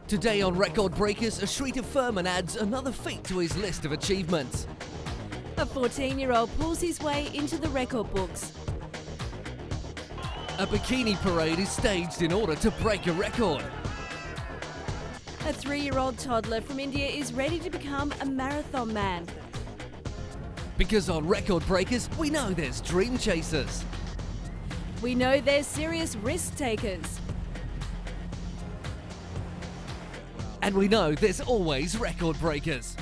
Today on Record Breakers, Ashrita Furman adds another feat to his list of achievements. A 14-year-old pulls his way into the record books. A bikini parade is staged in order to break a record. A 3-year-old toddler from India is ready to become a marathon man. Because on Record Breakers, we know there's dream chasers. We know there's serious risk takers. And we know there's always record breakers.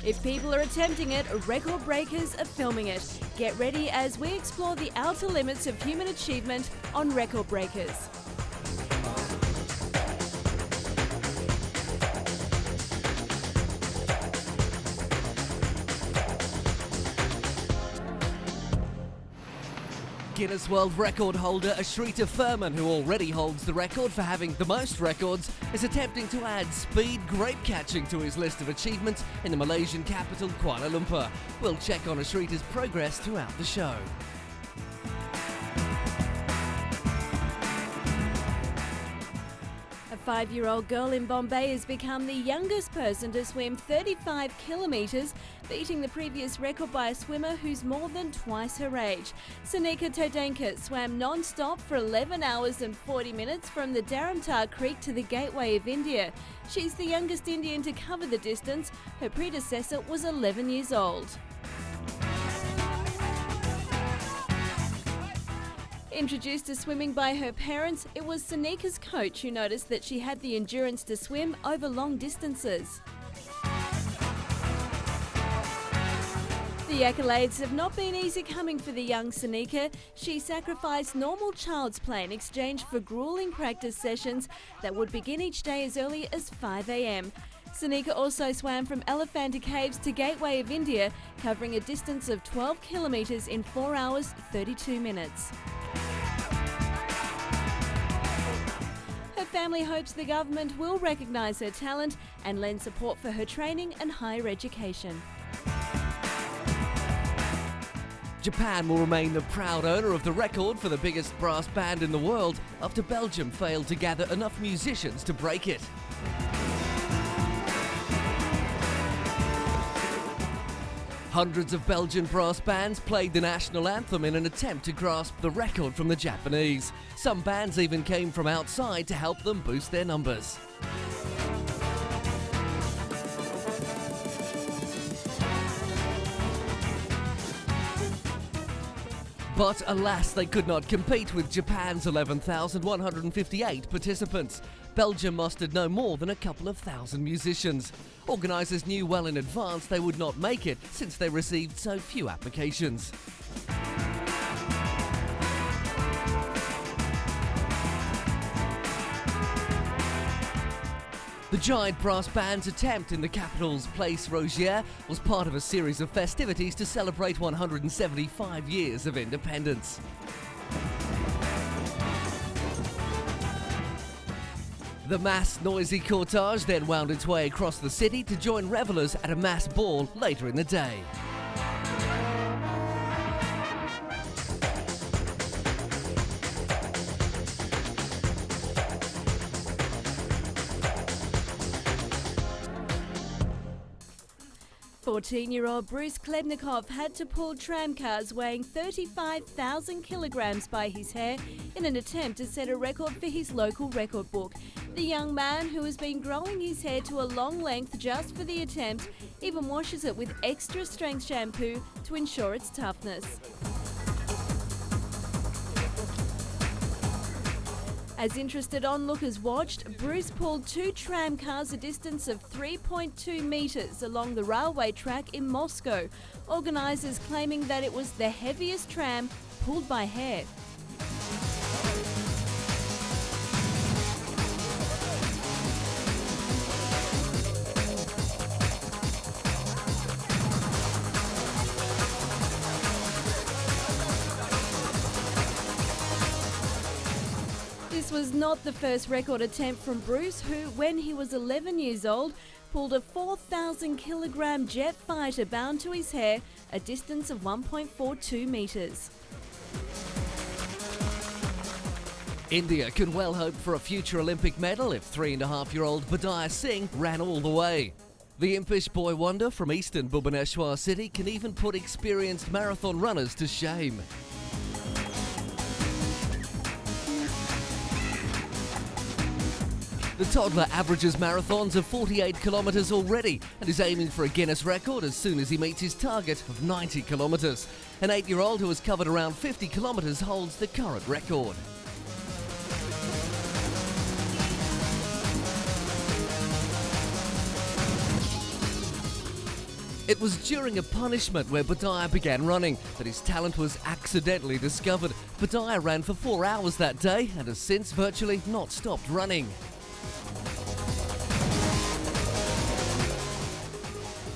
If people are attempting it, record breakers are filming it. Get ready as we explore the outer limits of human achievement on Record Breakers. Guinness World Record holder Ashrita Furman, who already holds the record for having the most records, is attempting to add speed grape catching to his list of achievements in the Malaysian capital Kuala Lumpur. We'll check on Ashrita's progress throughout the show. A 5-year-old girl in Bombay has become the youngest person to swim 35 kilometres, beating the previous record by a swimmer who's more than twice her age. Sanika Todenka swam non-stop for 11 hours and 40 minutes from the Dharamtar Creek to the Gateway of India. She's the youngest Indian to cover the distance. Her predecessor was 11 years old. Introduced to swimming by her parents, it was Sanika's coach who noticed that she had the endurance to swim over long distances. The accolades have not been easy coming for the young Sanika. She sacrificed normal child's play in exchange for grueling practice sessions that would begin each day as early as 5 a.m. Sanika also swam from Elephanta Caves to Gateway of India, covering a distance of 12 kilometres in 4 hours 32 minutes. Her family hopes the government will recognise her talent and lend support for her training and higher education. Japan will remain the proud owner of the record for the biggest brass band in the world after Belgium failed to gather enough musicians to break it. Hundreds of Belgian brass bands played the national anthem in an attempt to grasp the record from the Japanese. Some bands even came from outside to help them boost their numbers. But alas, they could not compete with Japan's 11,158 participants. Belgium mustered no more than a couple of thousand musicians. Organisers knew well in advance they would not make it since they received so few applications. The giant brass band's attempt in the capital's Place Rogier was part of a series of festivities to celebrate 175 years of independence. The mass noisy cortege then wound its way across the city to join revellers at a mass ball later in the day. "14-year-old Bruce Klebnikov had to pull tram cars weighing 35,000 kilograms by his hair in an attempt to set a record for his local record book. The young man, who has been growing his hair to a long length just for the attempt, even washes it with extra strength shampoo to ensure its toughness. As interested onlookers watched, Bruce pulled 2 tram cars a distance of 3.2 metres along the railway track in Moscow, organisers claiming that it was the heaviest tram pulled by hair. This was not the first record attempt from Bruce, who, when he was 11 years old, pulled a 4,000 kilogram jet fighter bound to his hair a distance of 1.42 metres. India could well hope for a future Olympic medal if 3.5-year-old Badai Singh ran all the way. The impish boy wonder from eastern Bhubaneswar city can even put experienced marathon runners to shame. The toddler averages marathons of 48 kilometres already and is aiming for a Guinness record as soon as he meets his target of 90 kilometres. An 8-year-old who has covered around 50 kilometres holds the current record. It was during a punishment where Badai began running that his talent was accidentally discovered. Badai ran for 4 hours that day and has since virtually not stopped running.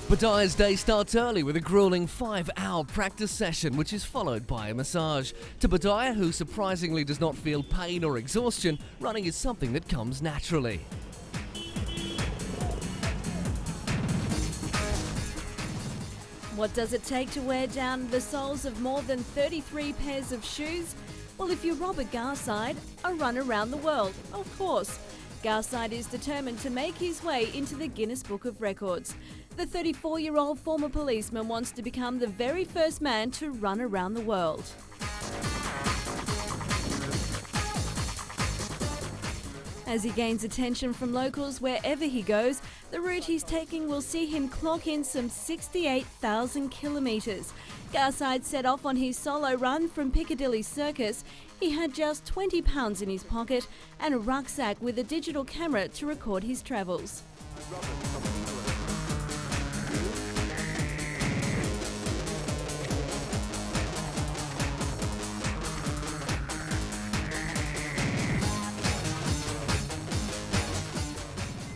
Badai's day starts early with a grueling 5-hour practice session, which is followed by a massage. To Badai, who surprisingly does not feel pain or exhaustion, running is something that comes naturally. What does it take to wear down the soles of more than 33 pairs of shoes? Well, if you rob a Garside, a run around the world, of course. Garside is determined to make his way into the Guinness Book of Records. The 34-year-old former policeman wants to become the very first man to run around the world. As he gains attention from locals wherever he goes, the route he's taking will see him clock in some 68,000 kilometres. Garside set off on his solo run from Piccadilly Circus. He had just £20 in his pocket and a rucksack with a digital camera to record his travels.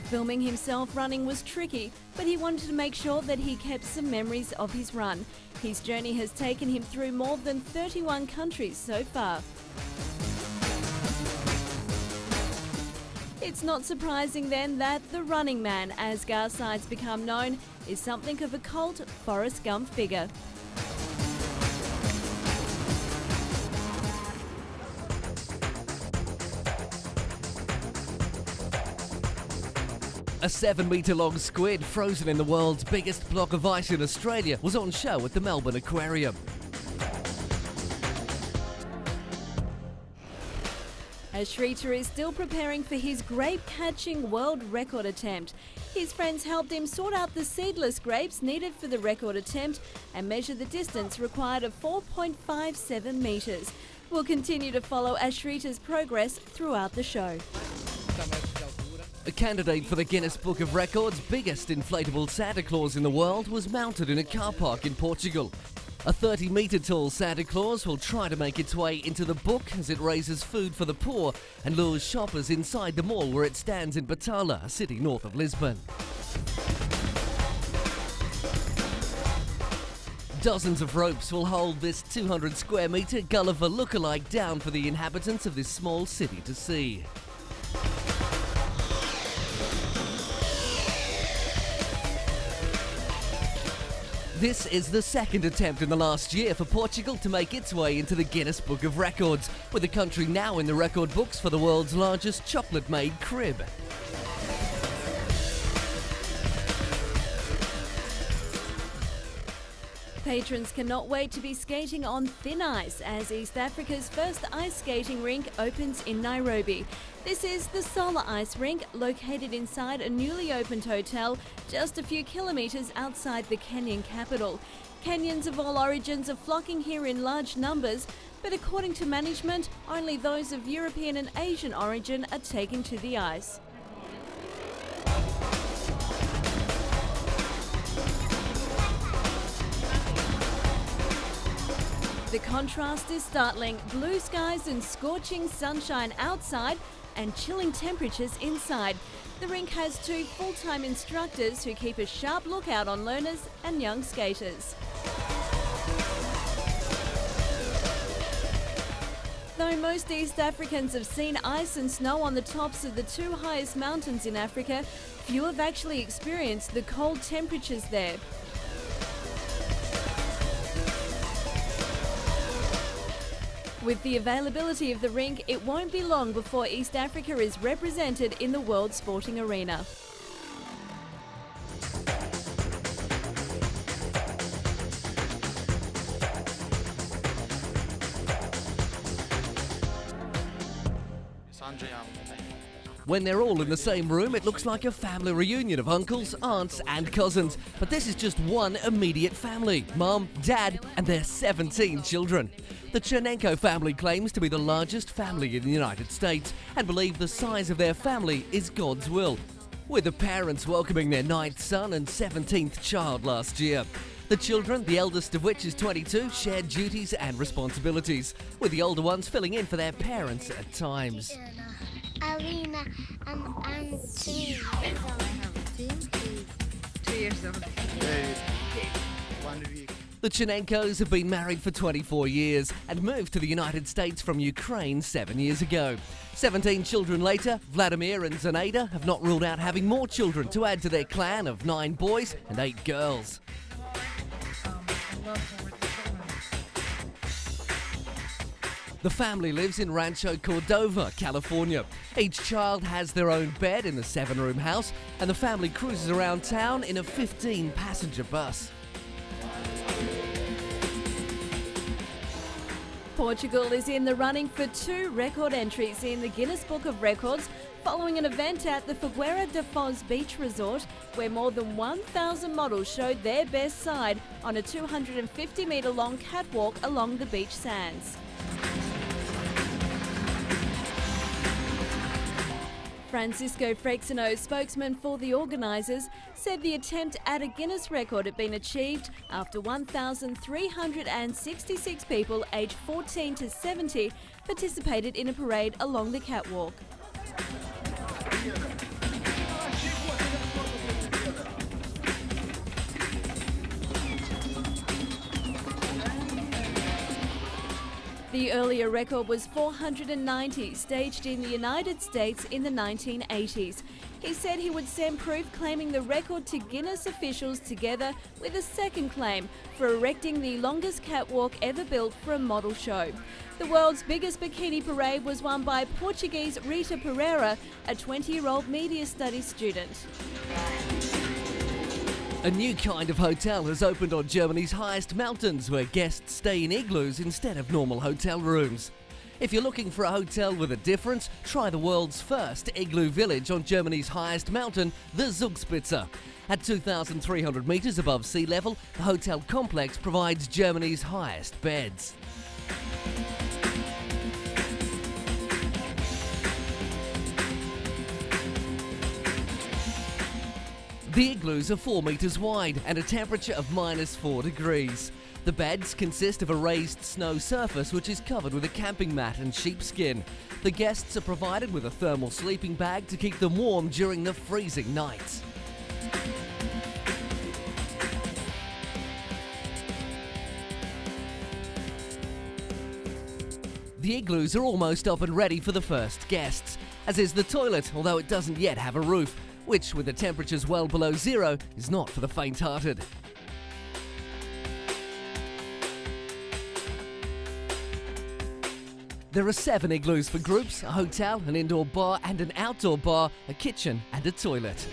Filming himself running was tricky, but he wanted to make sure that he kept some memories of his run. His journey has taken him through more than 31 countries so far. It's not surprising then that the Running Man, as Garside's become known, is something of a cult Forrest Gump figure. A 7-metre-long squid frozen in the world's biggest block of ice in Australia was on show at the Melbourne Aquarium. Ashrita is still preparing for his grape-catching world record attempt. His friends helped him sort out the seedless grapes needed for the record attempt and measure the distance required of 4.57 metres. We'll continue to follow Ashrita's progress throughout the show. A candidate for the Guinness Book of Records' biggest inflatable Santa Claus in the world was mounted in a car park in Portugal. A 30-metre tall Santa Claus will try to make its way into the book as it raises food for the poor and lures shoppers inside the mall where it stands in Batala, a city north of Lisbon. Dozens of ropes will hold this 200 square metre Gulliver lookalike down for the inhabitants of this small city to see. This is the second attempt in the last year for Portugal to make its way into the Guinness Book of Records, with the country now in the record books for the world's largest chocolate-made crib. Patrons cannot wait to be skating on thin ice as East Africa's first ice skating rink opens in Nairobi. This is the Solar Ice Rink, located inside a newly opened hotel just a few kilometres outside the Kenyan capital. Kenyans of all origins are flocking here in large numbers, but according to management, only those of European and Asian origin are taking to the ice. The contrast is startling. Blue skies and scorching sunshine outside and chilling temperatures inside. The rink has 2 full-time instructors who keep a sharp lookout on learners and young skaters. Though most East Africans have seen ice and snow on the tops of the 2 highest mountains in Africa, few have actually experienced the cold temperatures there. With the availability of the rink, it won't be long before East Africa is represented in the world sporting arena. When they're all in the same room, it looks like a family reunion of uncles, aunts and cousins. But this is just one immediate family: Mum, Dad and their 17 children. The Chernenko family claims to be the largest family in the United States and believe the size of their family is God's will, with the parents welcoming their 9th son and 17th child last year. The children, the eldest of which is 22, share duties and responsibilities, with the older ones filling in for their parents at times. Alina, I'm 2 years old. 2 years old. The Chernenkos have been married for 24 years and moved to the United States from Ukraine 7 years ago. 17 children later, Vladimir and Zenaida have not ruled out having more children to add to their clan of 9 boys and 8 girls. The family lives in Rancho Cordova, California. Each child has their own bed in the 7-room house, and the family cruises around town in a 15-passenger bus. Portugal is in the running for 2 record entries in the Guinness Book of Records following an event at the Figueira da Foz Beach Resort where more than 1,000 models showed their best side on a 250-metre-long catwalk along the beach sands. Francisco Freixenet, spokesman for the organisers, said the attempt at a Guinness record had been achieved after 1,366 people aged 14 to 70 participated in a parade along the catwalk. The earlier record was 490, staged in the United States in the 1980s. He said he would send proof claiming the record to Guinness officials together with a second claim for erecting the longest catwalk ever built for a model show. The world's biggest bikini parade was won by Portuguese Rita Pereira, a 20-year-old media studies student. A new kind of hotel has opened on Germany's highest mountains, where guests stay in igloos instead of normal hotel rooms. If you're looking for a hotel with a difference, try the world's first igloo village on Germany's highest mountain, the Zugspitze. At 2,300 metres above sea level, the hotel complex provides Germany's highest beds. The igloos are 4 metres wide and a temperature of -4 degrees. The beds consist of a raised snow surface which is covered with a camping mat and sheepskin. The guests are provided with a thermal sleeping bag to keep them warm during the freezing nights. The igloos are almost up and ready for the first guests, as is the toilet, although it doesn't yet have a roof, which, with the temperatures well below zero, is not for the faint-hearted. There are 7 igloos for groups, a hotel, an indoor bar and an outdoor bar, a kitchen and a toilet.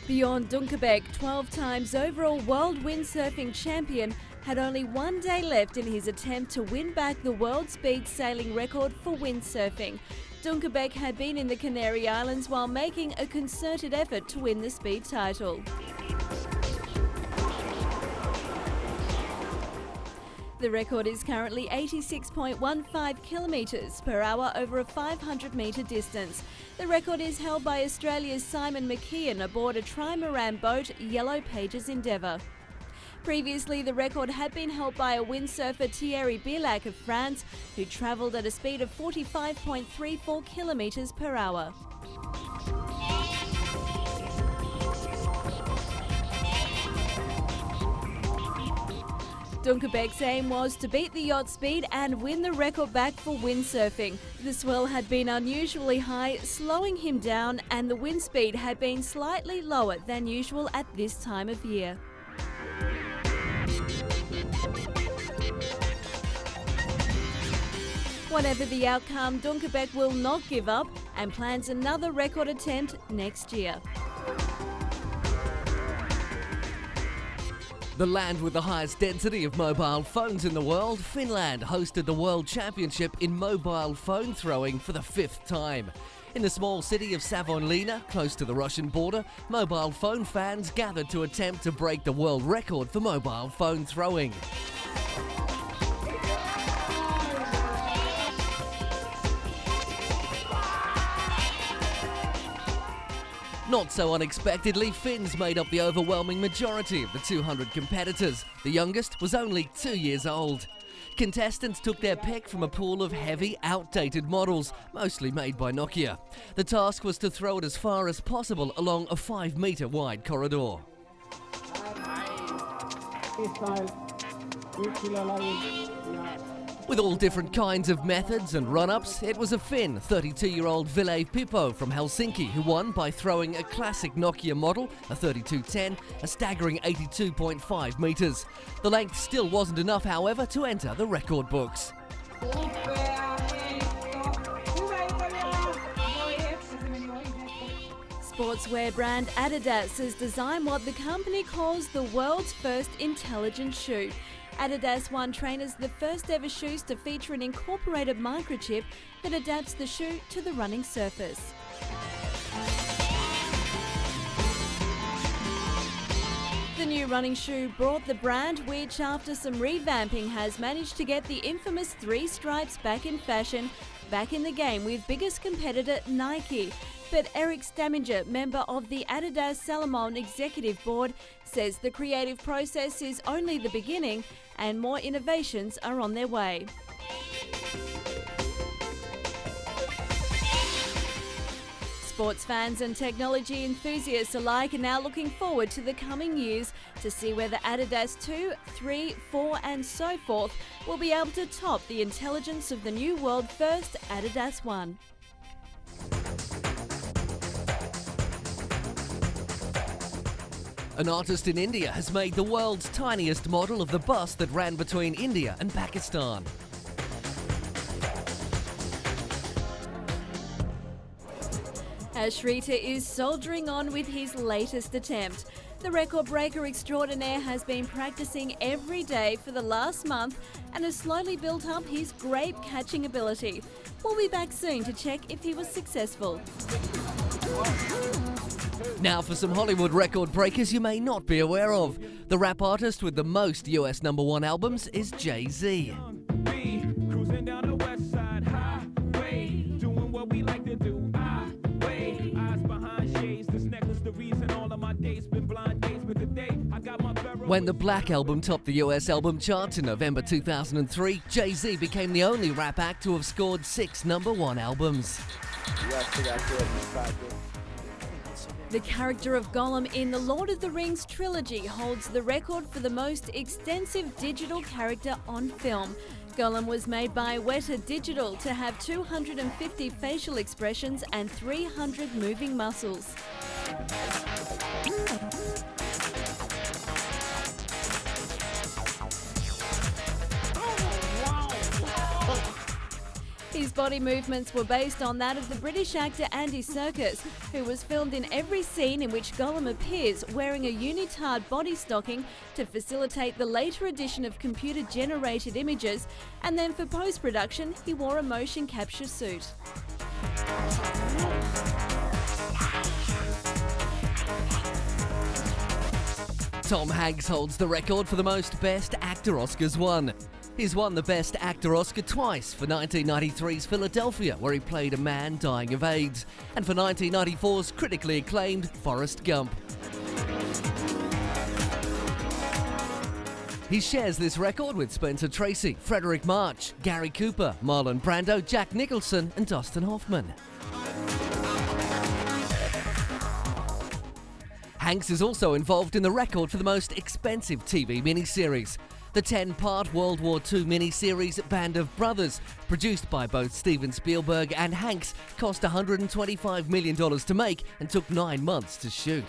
Bjorn Dunkerbeck, 12 times overall world windsurfing champion, had only 1 day left in his attempt to win back the world speed sailing record for windsurfing. Dunkerbeck had been in the Canary Islands while making a concerted effort to win the speed title. The record is currently 86.15 kilometres per hour over a 500-metre distance. The record is held by Australia's Simon McKeon aboard a trimaran boat, Yellow Pages Endeavour. Previously, the record had been held by a windsurfer Thierry Bilac of France, who travelled at a speed of 45.34 kilometres per hour. Dunkerbeck's aim was to beat the yacht speed and win the record back for windsurfing. The swell had been unusually high, slowing him down, and the wind speed had been slightly lower than usual at this time of year. Whatever the outcome, Dunkerbeck will not give up and plans another record attempt next year. The land with the highest density of mobile phones in the world, Finland, hosted the World Championship in mobile phone throwing for the 5th time. In the small city of Savonlinna, close to the Russian border, mobile phone fans gathered to attempt to break the world record for mobile phone throwing. Not so unexpectedly, Finns made up the overwhelming majority of the 200 competitors. The youngest was only 2 years old. Contestants took their pick from a pool of heavy, outdated models, mostly made by Nokia. The task was to throw it as far as possible along a 5-meter wide corridor. With all different kinds of methods and run-ups, it was a Finn, 32-year-old Ville Pippo from Helsinki, who won by throwing a classic Nokia model, a 3210, a staggering 82.5 metres. The length still wasn't enough, however, to enter the record books. Sportswear brand Adidas has designed what the company calls the world's first intelligent shoe. Adidas One trainers the first ever shoes to feature an incorporated microchip that adapts the shoe to the running surface. The new running shoe brought the brand, which after some revamping has managed to get the infamous 3 stripes back in fashion, back in the game with biggest competitor Nike. But Eric Stamminger, member of the Adidas Salomon Executive Board, says the creative process is only the beginning and more innovations are on their way. Sports fans and technology enthusiasts alike are now looking forward to the coming years to see whether Adidas 2, 3, 4 and so forth will be able to top the intelligence of the new world-first Adidas One. An artist in India has made the world's tiniest model of the bus that ran between India and Pakistan. Ashrita is soldiering on with his latest attempt. The record breaker extraordinaire has been practicing every day for the last month and has slowly built up his grape catching ability. We'll be back soon to check if he was successful. Now for some Hollywood record breakers you may not be aware of. The rap artist with the most US #1 albums is Jay-Z. Cruising down the west side highway, doing what we like to do. Eyes behind shades, this necklace the reason all of my days been blind days, but today I got my When the Black Album topped the US album charts in November 2003, Jay-Z became the only rap act to have scored 6 #1 albums. The character of Gollum in the Lord of the Rings trilogy holds the record for the most extensive digital character on film. Gollum was made by Weta Digital to have 250 facial expressions and 300 moving muscles. His body movements were based on that of the British actor Andy Serkis, who was filmed in every scene in which Gollum appears wearing a unitard body stocking to facilitate the later addition of computer-generated images, and then for post-production he wore a motion capture suit. Tom Hanks holds the record for the most Best Actor Oscars won. He's won the Best Actor Oscar twice, for 1993's Philadelphia, where he played a man dying of AIDS, and for 1994's critically acclaimed Forrest Gump. He shares this record with Spencer Tracy, Frederick March, Gary Cooper, Marlon Brando, Jack Nicholson and Dustin Hoffman. Hanks is also involved in the record for the most expensive TV miniseries. The 10-part World War II miniseries Band of Brothers, produced by both Steven Spielberg and Hanks, cost $125 million to make and took 9 months to shoot.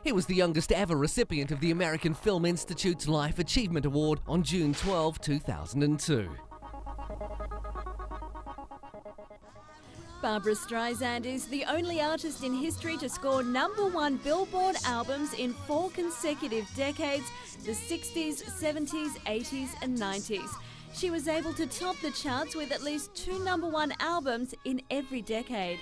He was the youngest ever recipient of the American Film Institute's Life Achievement Award on June 12, 2002. Barbra Streisand is the only artist in history to score #1 Billboard albums in 4 consecutive decades, the 60s, 70s, 80s and 90s. She was able to top the charts with at least 2 #1 albums in every decade.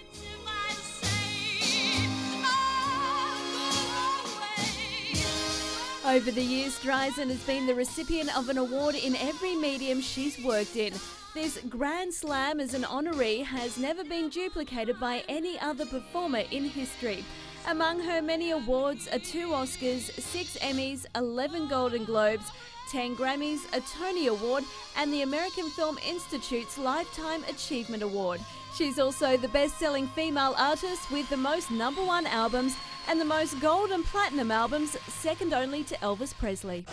Over the years, Streisand has been the recipient of an award in every medium she's worked in. This Grand Slam as an honoree has never been duplicated by any other performer in history. Among her many awards are 2 Oscars, 6 Emmys, 11 Golden Globes, 10 Grammys, a Tony Award, and the American Film Institute's Lifetime Achievement Award. She's also the best-selling female artist with the most #1 albums and the most gold and platinum albums, second only to Elvis Presley.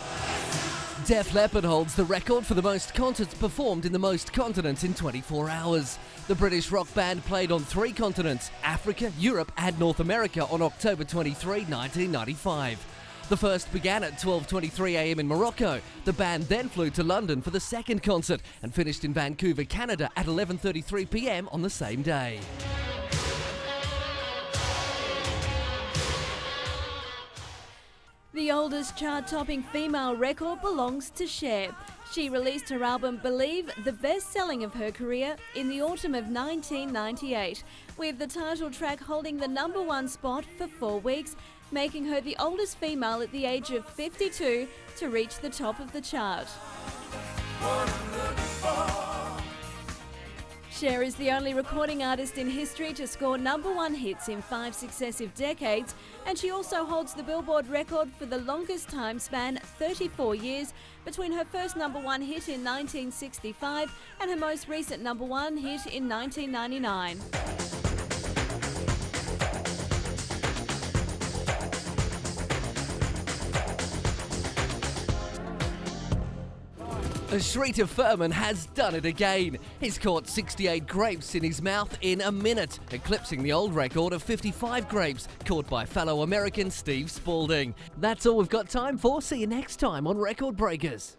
Def Leppard holds the record for the most concerts performed in the most continents in 24 hours. The British rock band played on 3 continents, Africa, Europe and North America on October 23, 1995. The first began at 12:23 a.m. in Morocco. The band then flew to London for the second concert and finished in Vancouver, Canada at 11:33 p.m. on the same day. The oldest chart-topping female record belongs to Cher. She released her album Believe, the best-selling of her career, in the autumn of 1998, with the title track holding the #1 spot for 4 weeks, making her the oldest female at the age of 52 to reach the top of the chart. Cher is the only recording artist in history to score #1 hits in 5 successive decades, and she also holds the Billboard record for the longest time span, 34 years, between her first #1 hit in 1965 and her most recent #1 hit in 1999. Shrita Furman has done it again. He's caught 68 grapes in his mouth in a minute, eclipsing the old record of 55 grapes caught by fellow American Steve Spalding. That's all we've got time for. See you next time on Record Breakers.